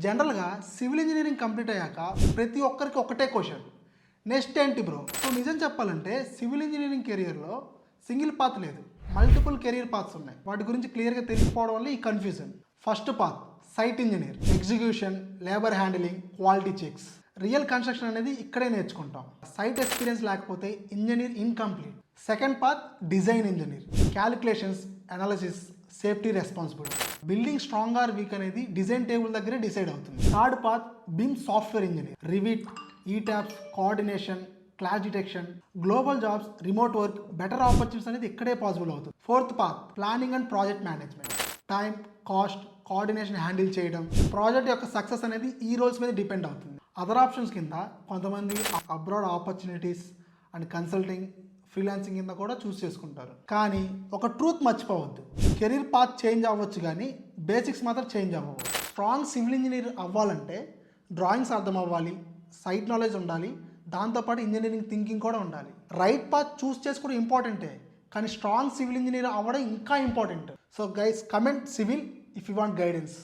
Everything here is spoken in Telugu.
జనరల్గా సివిల్ ఇంజనీరింగ్ కంప్లీట్ అయ్యాక ప్రతి ఒక్కరికి ఒకటే క్వశ్చన్, నెక్స్ట్ ఏంటి బ్రో? సో నిజం చెప్పాలంటే సివిల్ ఇంజనీరింగ్ కెరియర్లో సింగిల్ పాత్ లేదు, మల్టిపుల్ కెరియర్ పాత్స్ ఉన్నాయి. వాటి గురించి క్లియర్గా తెలిసిపోవడం వల్ల ఈ confusion. First path site engineer, execution, labour handling, quality checks. Real construction అనేది ఇక్కడే నేర్చుకుంటాం. సైట్ ఎక్స్పీరియన్స్ లేకపోతే engineer incomplete. Second path design engineer, calculations, analysis, safety, responsibility. Building strong or weak అనేది డిజైన్ టేబుల్ దగ్గరే డిసైడ్ అవుతుంది. Third path BIM software engineer, rivet, ETABS, coordination, clash detection, global jobs, remote work, better opportunities అనేది ఇక్కడే పాసిబుల్ అవుతుంది. Fourth path planning and project management, time, cost, coordination handle చేయడం. ప్రాజెక్ట్ యొక్క సక్సెస్ అనేది ఈ రోల్స్ మీద డిపెండ్ అవుతుంది. అదర్ ఆప్షన్స్ కింద కొంతమంది abroad opportunities and consulting, freelancing కింద కూడా చూస్ చేసుకుంటారు. కానీ ఒక ట్రూత్ మర్చిపోవద్దు, కెరీర్ పాత్ చేంజ్ అవ్వచ్చు కానీ బేసిక్స్ మాత్రం చేంజ్ అవ్వవు. స్ట్రాంగ్ సివిల్ ఇంజనీర్ అవ్వాలంటే డ్రాయింగ్స్ అర్థం అవ్వాలి, సైట్ నాలెడ్జ్ ఉండాలి, దాంతోపాటు ఇంజనీరింగ్ థింకింగ్ కూడా ఉండాలి. రైట్ పాత్ చూస్ చేసుకోవడం ఇంపార్టెంటే, కానీ స్ట్రాంగ్ సివిల్ ఇంజనీర్ అవ్వడం ఇంకా important. So guys, comment civil if you want guidance.